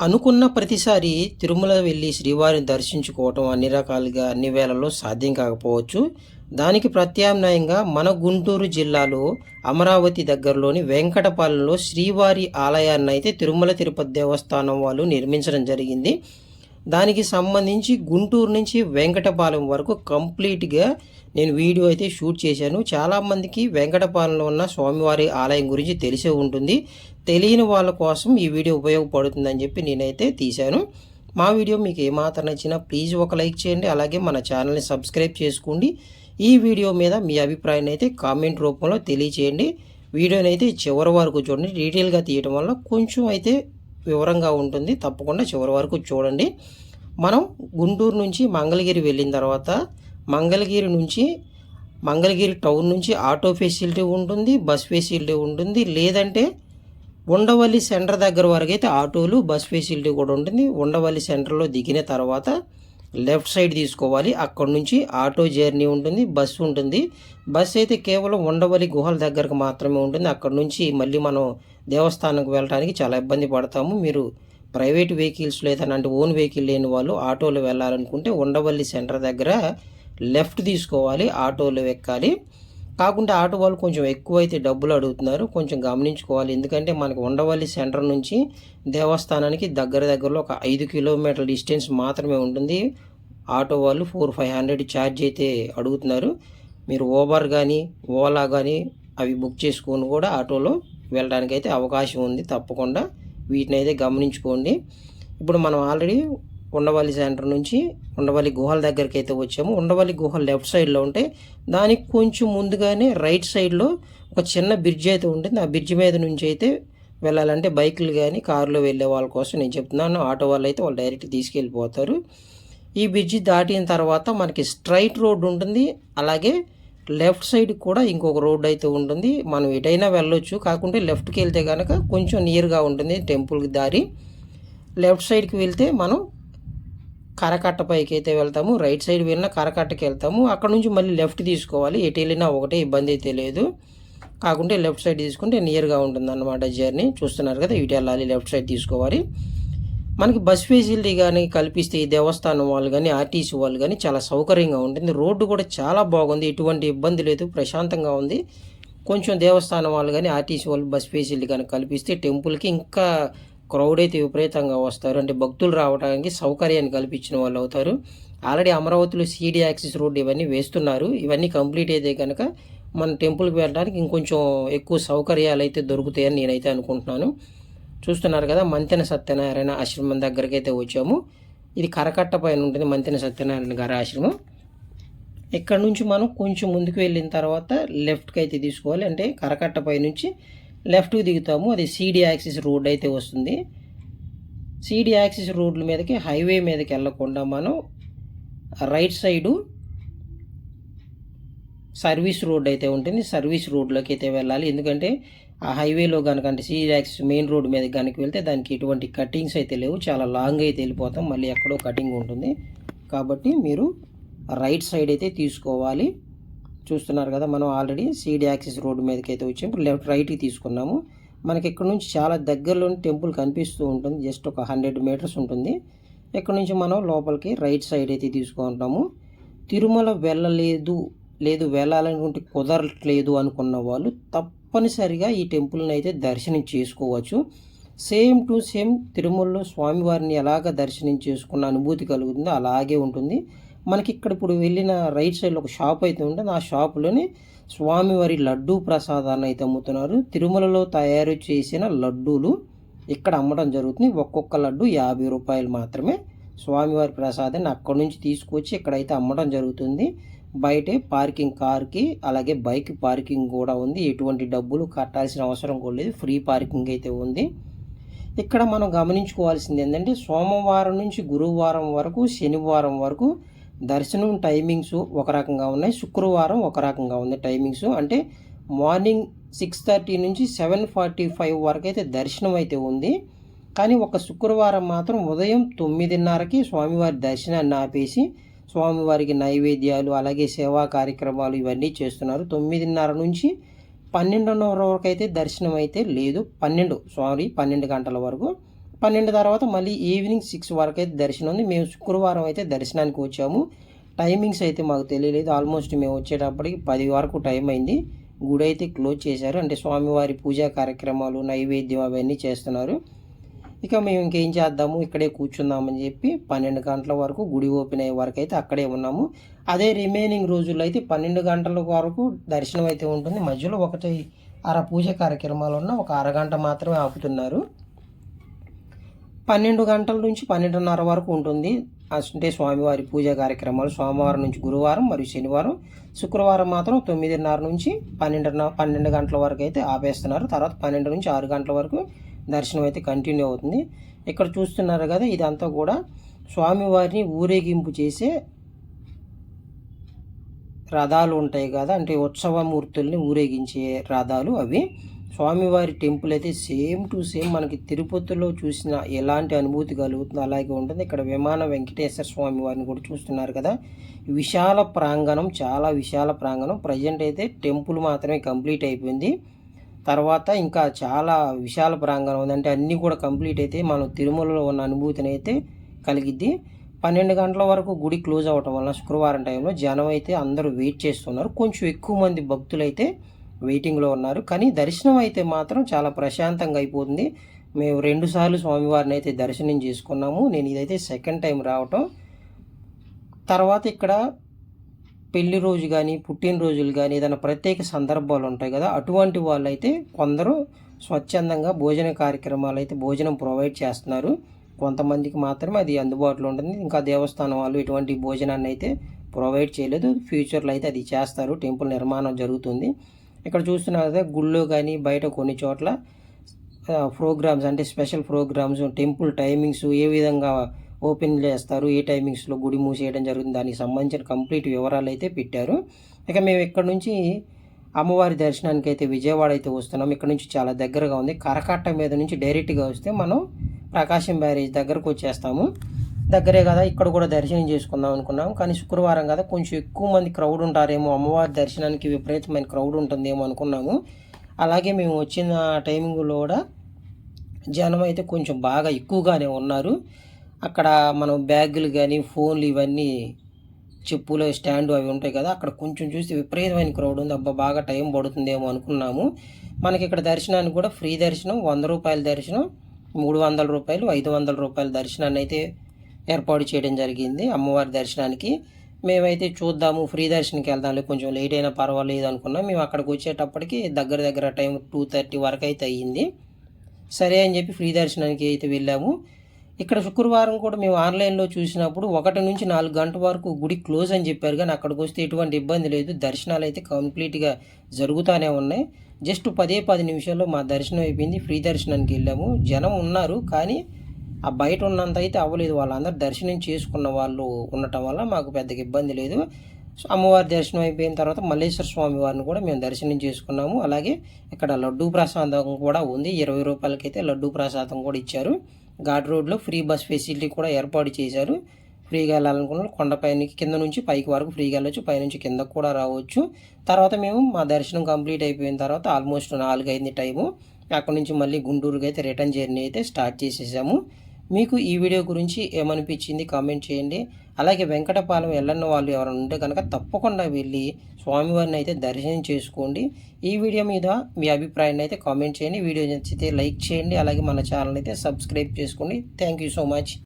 అనుకున్న ప్రతిసారి తిరుమల వెళ్ళి శ్రీవారిని దర్శించుకోవటం అన్ని రకాలుగా అన్ని వేళల్లో సాధ్యం కాకపోవచ్చు. దానికి ప్రత్యామ్నాయంగా మన గుంటూరు జిల్లాలో అమరావతి దగ్గరలోని వెంకటపాలెంలో శ్రీవారి ఆలయాన్ని అయితే తిరుమల తిరుపతి దేవస్థానం వాళ్ళు నిర్మించడం జరిగింది. దానికి సంబంధించి గుంటూరు నుంచి వెంకటపాలెం వరకు కంప్లీట్గా నేను వీడియో అయితే షూట్ చేశాను. చాలామందికి వెంకటపాలెంలో ఉన్న స్వామివారి ఆలయం గురించి తెలిసే ఉంటుంది. తెలియని వాళ్ళ కోసం ఈ వీడియో ఉపయోగపడుతుందని చెప్పి నేనైతే తీశాను. మా వీడియో మీకు ఏమాత్రం నచ్చినా ప్లీజ్ ఒక లైక్ చేయండి. అలాగే మన ఛానల్ని సబ్స్క్రైబ్ చేసుకోండి. ఈ వీడియో మీద మీ అభిప్రాయాన్ని అయితే కామెంట్ రూపంలో తెలియచేయండి. వీడియోని అయితే చివరి వరకు చూడండి. డీటెయిల్గా తీయడం వల్ల కొంచెం అయితే వివరంగా ఉంటుంది. తప్పకుండా చివరి వరకు చూడండి. మనం గుంటూరు నుంచి మంగళగిరి వెళ్ళిన తర్వాత మంగళగిరి టౌన్ నుంచి ఆటో ఫెసిలిటీ ఉంటుంది, బస్ ఫెసిలిటీ ఉంటుంది. లేదంటే ఉండవల్లి సెంటర్ దగ్గర వరకు అయితే ఆటోలు, బస్ ఫెసిలిటీ కూడా ఉంటుంది. ఉండవల్లి సెంటర్లో దిగిన తర్వాత లెఫ్ట్ సైడ్ తీసుకోవాలి. అక్కడ నుంచి ఆటో జర్నీ ఉంటుంది, బస్సు ఉంటుంది. బస్సు అయితే కేవలం ఉండవల్లి గుహల దగ్గరకు మాత్రమే ఉంటుంది. అక్కడ నుంచి మళ్ళీ మనం దేవస్థానంకి వెళ్ళడానికి చాలా ఇబ్బంది పడతాము. మీరు ప్రైవేట్ వెహికల్స్ లేదంటే ఓన్ వెహికల్ లేని వాళ్ళు ఆటోలో వెళ్ళాలనుకుంటే ఉండవల్లి సెంటర్ దగ్గర లెఫ్ట్ తీసుకోవాలి, ఆటోలో ఎక్కాలి. కాకుండా ఆటో వాళ్ళు కొంచెం ఎక్కువైతే డబ్బులు అడుగుతున్నారు, కొంచెం గమనించుకోవాలి. ఎందుకంటే మనకు ఉండవల్లి సెంటర్ నుంచి దేవస్థానానికి దగ్గరలో ఒక 5 కిలోమీటర్ల డిస్టెన్స్ మాత్రమే ఉంటుంది. ఆటో వాళ్ళు 400-500 ఛార్జ్ అయితే అడుగుతున్నారు. మీరు ఓబర్ కానీ ఓలా కానీ అవి బుక్ చేసుకొని కూడా ఆటోలో వెళ్ళడానికి అయితే అవకాశం ఉంది. తప్పకుండా వీటిని అయితే గమనించుకోండి. ఇప్పుడు మనం ఆల్రెడీ ఉండవల్లి సెంటర్ నుంచి ఉండవల్లి గుహల దగ్గరికి అయితే వచ్చాము. ఉండవల్లి గుహలు లెఫ్ట్ సైడ్లో ఉంటే దానికి కొంచెం ముందుగానే రైట్ సైడ్లో ఒక చిన్న బ్రిడ్జ్ అయితే ఉంటుంది. ఆ బ్రిడ్జ్ మీద నుంచి అయితే వెళ్ళాలంటే బైకులు కానీ కారులో వెళ్ళే వాళ్ళ కోసం నేను చెప్తున్నాను. ఆటో వాళ్ళు అయితే వాళ్ళు డైరెక్ట్ తీసుకెళ్ళిపోతారు. ఈ బ్రిడ్జ్ దాటిన తర్వాత మనకి స్ట్రైట్ రోడ్ ఉంటుంది. అలాగే లెఫ్ట్ సైడ్ కూడా ఇంకొక రోడ్ అయితే ఉంటుంది. మనం ఎటైనా వెళ్ళొచ్చు, కాకుంటే లెఫ్ట్కి వెళ్తే కనుక కొంచెం నియర్గా ఉంటుంది టెంపుల్కి దారి. లెఫ్ట్ సైడ్కి వెళ్తే మనం కరకట్ట పైకి అయితే వెళ్తాము. రైట్ సైడ్ వెళ్ళినా కరకట్టకి వెళ్తాము. అక్కడ నుంచి మళ్ళీ లెఫ్ట్ తీసుకోవాలి. ఎటు వెళ్ళినా ఒకటే, ఇబ్బంది అయితే లేదు. కాకుంటే లెఫ్ట్ సైడ్ తీసుకుంటే నియర్గా ఉంటుంది అన్నమాట జర్నీ. చూస్తున్నారు కదా, ఇటు వెళ్ళాలి, లెఫ్ట్ సైడ్ తీసుకోవాలి. మనకి బస్ ఫెసిలిటీ కానీ కల్పిస్తే ఈ దేవస్థానం వాళ్ళు కానీ ఆర్టీసీ వాళ్ళు కానీ చాలా సౌకర్యంగా ఉంటుంది. రోడ్డు కూడా చాలా బాగుంది, ఎటువంటి ఇబ్బంది లేదు, ప్రశాంతంగా ఉంది. కొంచెం దేవస్థానం వాళ్ళు కానీ ఆర్టీసీ వాళ్ళు బస్ ఫెసిలిటీ కానీ కల్పిస్తే టెంపుల్కి ఇంకా క్రౌడ్ అయితే విపరీతంగా వస్తారు. అంటే భక్తులు రావడానికి సౌకర్యాన్ని కల్పించిన వాళ్ళు అవుతారు. ఆల్రెడీ అమరావతిలో సిడి యాక్సిస్ రోడ్డు ఇవన్నీ వేస్తున్నారు. ఇవన్నీ కంప్లీట్ అయితే కనుక మన టెంపుల్కి వెళ్ళడానికి ఇంకొంచెం ఎక్కువ సౌకర్యాలు అయితే దొరుకుతాయని నేనైతే అనుకుంటున్నాను. చూస్తున్నారు కదా, మంతెన సత్యనారాయణ ఆశ్రమం దగ్గరికి అయితే వచ్చాము. ఇది కరకట్ట పైన ఉంటుంది మంతెన సత్యనారాయణ గారి ఆశ్రమం. ఇక్కడ నుంచి మనం కొంచెం ముందుకు వెళ్ళిన తర్వాత లెఫ్ట్కి అయితే తీసుకోవాలి. అంటే కరకట్ట పై నుంచి లెఫ్ట్కి దిగుతాము. అది సిడి యాక్సిస్ రోడ్ అయితే వస్తుంది. సిడి యాక్సిస్ రోడ్ల మీదకి హైవే మీదకి వెళ్ళకుండా మనం రైట్ సైడు సర్వీస్ రోడ్ అయితే ఉంటుంది. సర్వీస్ రోడ్లోకి అయితే వెళ్ళాలి. ఎందుకంటే ఆ హైవేలో కనుక అంటే సిడి యాక్సిస్ మెయిన్ రోడ్ మీద కనుక వెళ్తే దానికి ఎటువంటి కటింగ్స్ అయితే లేవు, చాలా లాంగ్ అయితే వెళ్ళిపోతాం, మళ్ళీ ఎక్కడో కటింగ్ ఉంటుంది. కాబట్టి మీరు రైట్ సైడ్ అయితే తీసుకోవాలి. చూస్తున్నారు కదా, మనం ఆల్రెడీ సిడి యాక్సిస్ రోడ్డు మీదకి అయితే వచ్చాము. లెఫ్ట్ రైట్కి తీసుకున్నాము. మనకి ఇక్కడ నుంచి చాలా దగ్గరలోని టెంపుల్ కనిపిస్తూ ఉంటుంది. జస్ట్ ఒక 100 మీటర్స్ ఉంటుంది. ఇక్కడ నుంచి మనం లోపలికి రైట్ సైడ్ అయితే తీసుకుంటాము. తిరుమల వెళ్ళాలనుకుంటే కుదరట్లేదు అనుకున్న వాళ్ళు తప్పనిసరిగా ఈ టెంపుల్ని అయితే దర్శనం చేసుకోవచ్చు. సేమ్ టు సేమ్ తిరుమలలో స్వామివారిని ఎలాగ దర్శనం చేసుకున్న అనుభూతి కలుగుతుందో అలాగే ఉంటుంది. మనకి ఇక్కడ ఇప్పుడు వెళ్ళిన రైట్ సైడ్లో ఒక షాప్ అయితే ఉంటుంది. ఆ షాపులోనే స్వామివారి లడ్డూ ప్రసాదాన్ని అయితే అమ్ముతున్నారు. తిరుమలలో తయారు చేసిన లడ్డూలు ఇక్కడ అమ్మడం జరుగుతుంది. ఒక్కొక్క లడ్డు 50 రూపాయలు మాత్రమే. స్వామివారి ప్రసాదాన్ని అక్కడ నుంచి తీసుకొచ్చి ఇక్కడైతే అమ్మడం జరుగుతుంది. బయటే పార్కింగ్ కార్కి అలాగే బైక్ పార్కింగ్ కూడా ఉంది. ఎటువంటి డబ్బులు కట్టాల్సిన అవసరం కూడా లేదు, ఫ్రీ పార్కింగ్ అయితే ఉంది. ఇక్కడ మనం గమనించుకోవాల్సింది ఏంటంటే సోమవారం నుంచి గురువారం వరకు, శనివారం వరకు దర్శనం టైమింగ్స్ ఒక రకంగా ఉన్నాయి, శుక్రవారం ఒక రకంగా ఉంది టైమింగ్స్. అంటే మార్నింగ్ 6:30 నుంచి 7:45 వరకు అయితే దర్శనం అయితే ఉంది. కానీ ఒక శుక్రవారం మాత్రం ఉదయం 9:30కి స్వామివారి దర్శనాన్ని ఆపేసి స్వామివారికి నైవేద్యాలు అలాగే సేవా కార్యక్రమాలు ఇవన్నీ చేస్తున్నారు. 9:30 నుంచి 12:30 వరకు అయితే దర్శనం అయితే లేదు. 12 గంటల వరకు 12 తర్వాత మళ్ళీ ఈవినింగ్ 6 వరకు అయితే దర్శనం ఉంది. మేము శుక్రవారం అయితే దర్శనానికి వచ్చాము. టైమింగ్స్ అయితే మాకు తెలియలేదు. ఆల్మోస్ట్ మేము వచ్చేటప్పటికి 10 వరకు టైం అయింది. గుడి అయితే క్లోజ్ చేశారు. అంటే స్వామివారి పూజా కార్యక్రమాలు, నైవేద్యం అవన్నీ చేస్తున్నారు. ఇక మేము ఇంకేం చేద్దాము, ఇక్కడే కూర్చుందామని చెప్పి 12 గంటల వరకు గుడి ఓపెన్ అయ్యే వరకు అయితే అక్కడే ఉన్నాము. అదే రిమైనింగ్ రోజుల్లో అయితే 12 గంటల వరకు దర్శనం అయితే ఉంటుంది. మధ్యలో ఒకటి పూజ కార్యక్రమాలు ఉన్న ఒక అరగంట మాత్రమే ఆపుతున్నారు. 12 గంటల నుంచి 12:30 వరకు ఉంటుంది. అంటే స్వామివారి పూజా కార్యక్రమాలు సోమవారం నుంచి గురువారం మరియు శనివారం. శుక్రవారం మాత్రం 9:30 నుంచి 12 గంటల వరకు అయితే ఆపేస్తున్నారు. తర్వాత 12 నుంచి 6 గంటల వరకు దర్శనం అయితే కంటిన్యూ అవుతుంది. ఇక్కడ చూస్తున్నారు కదా, ఇదంతా కూడా స్వామివారిని ఊరేగింపు చేసే రథాలు ఉంటాయి కదా, అంటే ఉత్సవమూర్తుల్ని ఊరేగించే రథాలు అవి. స్వామివారి టెంపుల్ అయితే సేమ్ టు సేమ్ మనకి తిరుపతిలో చూసిన ఎలాంటి అనుభూతి కలుగుతుందో అలాగే ఉంటుంది. ఇక్కడ విమాన వెంకటేశ్వర స్వామి వారిని కూడా చూస్తున్నారు కదా. విశాల ప్రాంగణం, చాలా విశాల ప్రాంగణం. ప్రజెంట్ అయితే టెంపుల్ మాత్రమే కంప్లీట్ అయిపోయింది. తర్వాత ఇంకా చాలా విశాల ప్రాంగణం ఉంది. అంటే అన్నీ కూడా కంప్లీట్ అయితే మనం తిరుమలలో ఉన్న అనుభూతిని అయితే కలిగిద్ది. 12 గంటల వరకు గుడి క్లోజ్ అవ్వటం వల్ల శుక్రవారం టైంలో జనం అయితే అందరూ వెయిట్ చేస్తున్నారు. కొంచెం ఎక్కువ మంది భక్తులు అయితే వెయిటింగ్లో ఉన్నారు. కానీ దర్శనం అయితే మాత్రం చాలా ప్రశాంతంగా అయిపోతుంది. మేము 2 సార్లు స్వామివారిని అయితే దర్శనం చేసుకున్నాము. నేను ఇదైతే సెకండ్ టైం రావటం. తర్వాత ఇక్కడ పెళ్లి రోజు కానీ, పుట్టినరోజులు కానీ, ఏదైనా ప్రత్యేక సందర్భాలు ఉంటాయి కదా, అటువంటి వాళ్ళు అయితే కొందరు స్వచ్ఛందంగా భోజన కార్యక్రమాలు అయితే భోజనం ప్రొవైడ్ చేస్తున్నారు. కొంతమందికి మాత్రమే అది అందుబాటులో ఉంటుంది. ఇంకా దేవస్థానం వాళ్ళు ఎటువంటి భోజనాన్ని అయితే ప్రొవైడ్ చేయలేదు. ఫ్యూచర్లో అయితే అది చేస్తారు. టెంపుల్ నిర్మాణం జరుగుతుంది. ఇక్కడ చూస్తున్నారు కదా, గుళ్ళో కానీ బయట కొన్ని చోట్ల ప్రోగ్రామ్స్, అంటే స్పెషల్ ప్రోగ్రామ్స్, టెంపుల్ టైమింగ్స్ ఏ విధంగా ఓపెన్ చేస్తారు, ఏ టైమింగ్స్లో గుడి మూసేయడం జరుగుతుంది, దానికి సంబంధించిన కంప్లీట్ వివరాలు అయితే పెట్టారు. ఇక మేము ఇక్కడ నుంచి అమ్మవారి దర్శనానికి అయితే విజయవాడ అయితే వస్తున్నాం. ఇక్కడ నుంచి చాలా దగ్గరగా ఉంది. కరకట్ట మీద నుంచి డైరెక్ట్గా వస్తే మనం ప్రకాశం బ్యారేజ్ దగ్గరకు వచ్చేస్తాము. దగ్గరే కదా, ఇక్కడ కూడా దర్శనం చేసుకుందాం అనుకున్నాం. కానీ శుక్రవారం కదా, కొంచెం ఎక్కువ మంది క్రౌడ్ ఉంటారేమో, అమ్మవారి దర్శనానికి విపరీతమైన క్రౌడ్ ఉంటుందేమో అనుకున్నాము. అలాగే మేము వచ్చిన టైమింగ్లో కూడా జనం అయితే కొంచెం బాగా ఎక్కువగానే ఉన్నారు. అక్కడ మనం బ్యాగులు కానీ, ఫోన్లు, ఇవన్నీ చెప్పులు స్టాండ్ అవి ఉంటాయి కదా, అక్కడ కొంచెం చూస్తే విపరీతమైన క్రౌడ్ ఉంది. అబ్బా, బాగా టైం పడుతుందేమో అనుకున్నాము. మనకి ఇక్కడ దర్శనానికి కూడా ఫ్రీ దర్శనం, 100 రూపాయల దర్శనం, 300 రూపాయలు, 500 రూపాయల దర్శనాన్ని అయితే ఏర్పాటు చేయడం జరిగింది అమ్మవారి దర్శనానికి. మేమైతే చూద్దాము, ఫ్రీ దర్శనానికి వెళ్దాంలే, కొంచెం లేట్ అయినా పర్వాలేదు అనుకున్నాం. మేము అక్కడికి వచ్చేటప్పటికి దగ్గర టైం 2:30 వరకు అయితే అయ్యింది. సరే అని చెప్పి ఫ్రీ దర్శనానికి అయితే వెళ్ళాము. ఇక్కడ శుక్రవారం కూడా మేము ఆన్లైన్లో చూసినప్పుడు 1 నుంచి 4 గంటల వరకు గుడి క్లోజ్ అని చెప్పారు. కానీ అక్కడికి వస్తే ఎటువంటి ఇబ్బంది లేదు. దర్శనాలు అయితే కంప్లీట్గా జరుగుతూనే ఉన్నాయి. జస్ట్ 10 నిమిషాల్లో మా దర్శనం అయిపోయింది. ఫ్రీ దర్శనానికి వెళ్ళాము. జనం ఉన్నారు, కానీ ఆ బయట ఉన్నంత అయితే అవ్వలేదు. వాళ్ళందరూ దర్శనం చేసుకున్న వాళ్ళు ఉండటం వల్ల మాకు పెద్దగా ఇబ్బంది లేదు. అమ్మవారి దర్శనం అయిపోయిన తర్వాత మల్లేశ్వర స్వామి వారిని కూడా మేము దర్శనం చేసుకున్నాము. అలాగే ఇక్కడ లడ్డూ ప్రసాదం కూడా ఉంది. 20 రూపాయలకైతే లడ్డూ ప్రసాదం కూడా ఇచ్చారు. ఘాట్ రోడ్లో ఫ్రీ బస్ ఫెసిలిటీ కూడా ఏర్పాటు చేశారు. ఫ్రీగా వెళ్ళాలనుకున్న కొండపైనకి కింద నుంచి పైకి వరకు ఫ్రీగా వెళ్ళొచ్చు, పైనుంచి కిందకు కూడా రావచ్చు. తర్వాత మేము మా దర్శనం కంప్లీట్ అయిపోయిన తర్వాత ఆల్మోస్ట్ 4 అయింది టైము. అక్కడ నుంచి మళ్ళీ గుంటూరుకి అయితే రిటర్న్ జర్నీ అయితే స్టార్ట్ చేసేసాము. మీకు ఈ వీడియో గురించి ఏమనిపించింది కామెంట్ చేయండి. అలాగే వెంకటపాలెం వెళ్ళన్న వాళ్ళు ఎవరైనా ఉంటే కనుక తప్పకుండా వెళ్ళి స్వామివారిని అయితే దర్శనం చేసుకోండి. ఈ వీడియో మీద మీ అభిప్రాయాన్ని అయితే కామెంట్ చేయండి. వీడియో నచ్చితే లైక్ చేయండి. అలాగే మన ఛానల్ అయితే సబ్స్క్రైబ్ చేసుకోండి. Thank you so much.